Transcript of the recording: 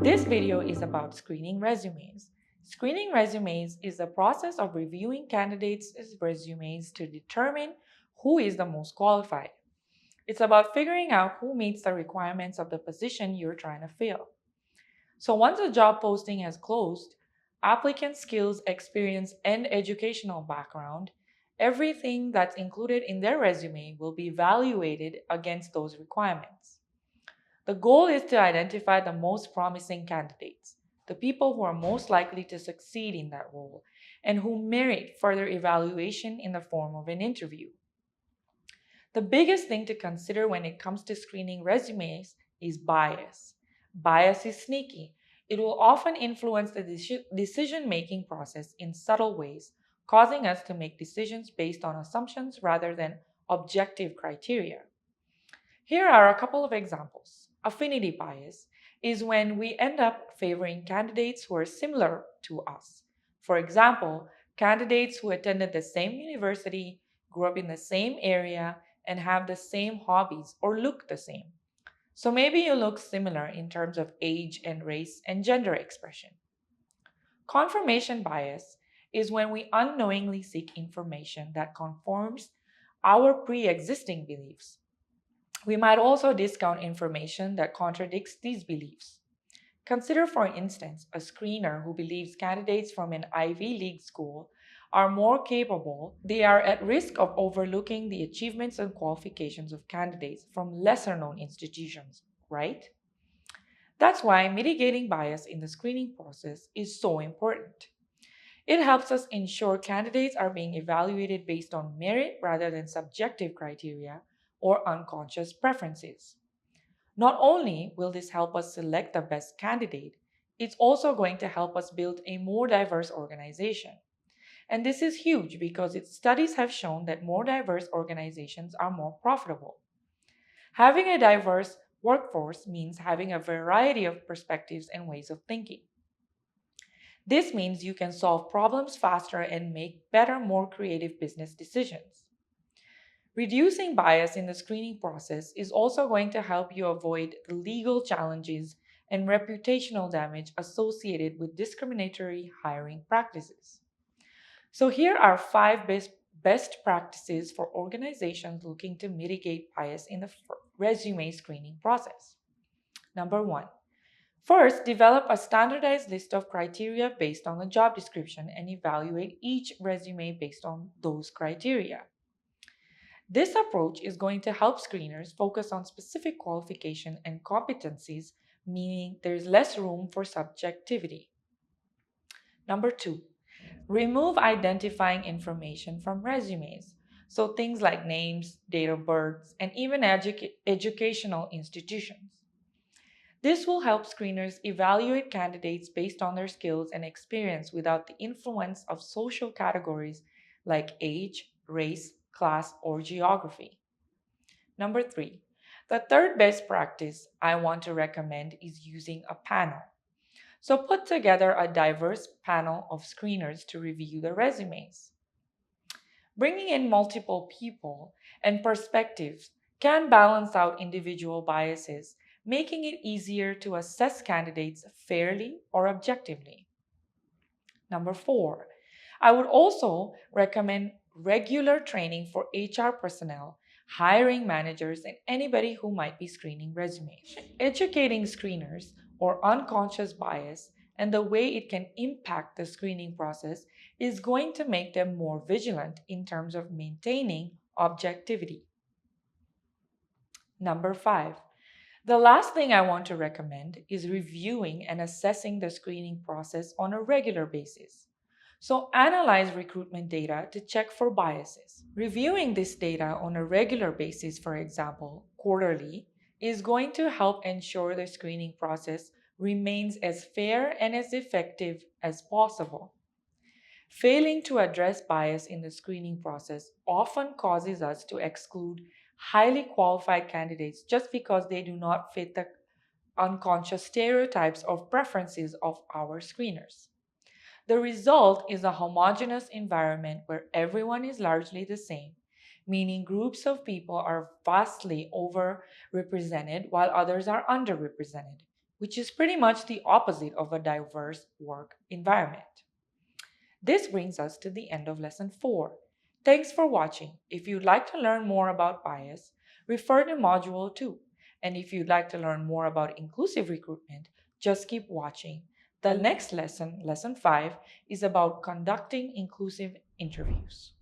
This video is about screening resumes. Screening resumes is the process of reviewing candidates' resumes to determine who is the most qualified. It's about figuring out who meets the requirements of the position you're trying to fill. So once a job posting has closed, applicant skills, experience, and educational background, everything that's included in their resume will be evaluated against those requirements. The goal is to identify the most promising candidates, the people who are most likely to succeed in that role, and who merit further evaluation in the form of an interview. The biggest thing to consider when it comes to screening resumes is bias. Bias is sneaky. It will often influence the decision making process in subtle ways, causing us to make decisions based on assumptions rather than objective criteria. Here are a couple of examples. Affinity bias is when we end up favoring candidates who are similar to us. For example, candidates who attended the same university, grew up in the same area, and have the same hobbies or look the same. So maybe you look similar in terms of age and race and gender expression. Confirmation bias is when we unknowingly seek information that conforms our pre existing beliefs. We might also discount information that contradicts these beliefs. Consider, for instance, a screener who believes candidates from an Ivy League school are more capable. They are at risk of overlooking the achievements and qualifications of candidates from lesser known institutions, right? That's why mitigating bias in the screening process is so important. It helps us ensure candidates are being evaluated based on merit rather than subjective criteria or unconscious preferences. Not only will this help us select the best candidate, it's also going to help us build a more diverse organization. And this is huge because its studies have shown that more diverse organizations are more profitable. Having a diverse workforce means having a variety of perspectives and ways of thinking. This means you can solve problems faster and make better, more creative business decisions. Reducing bias in the screening process is also going to help you avoid the legal challenges and reputational damage associated with discriminatory hiring practices. So, here are five best practices for organizations looking to mitigate bias in the resume screening process. Number one, first, develop a standardized list of criteria based on the job description and evaluate each resume based on those criteria. This approach is going to help screeners focus on specific qualification and competencies, meaning there's less room for subjectivity. Number two, remove identifying information from resumes. So things like names, date of births, and even educational institutions. This will help screeners evaluate candidates based on their skills and experience without the influence of social categories like age, race, class, or geography. Number three, the third best practice I want to recommend is using a panel. So put together a diverse panel of screeners to review the resumes. Bringing in multiple people and perspectives can balance out individual biases, making it easier to assess candidates fairly or objectively. Number four, I would also recommend regular training for HR personnel, hiring managers, and anybody who might be screening resumes. Educating screeners or unconscious bias and the way it can impact the screening process is going to make them more vigilant in terms of maintaining objectivity. Number five, the last thing I want to recommend is reviewing and assessing the screening process on a regular basis. So, analyze recruitment data to check for biases. Reviewing this data on a regular basis, for example, quarterly, is going to help ensure the screening process remains as fair and as effective as possible. Failing to address bias in the screening process often causes us to exclude highly qualified candidates just because they do not fit the unconscious stereotypes or preferences of our screeners. The result is a homogeneous environment where everyone is largely the same, meaning groups of people are vastly overrepresented while others are underrepresented, which is pretty much the opposite of a diverse work environment. This brings us to the end of lesson 4. Thanks for watching. If you'd like to learn more about bias, refer to module 2. And if you'd like to learn more about inclusive recruitment, just keep watching. The next lesson, lesson 5, is about conducting inclusive interviews.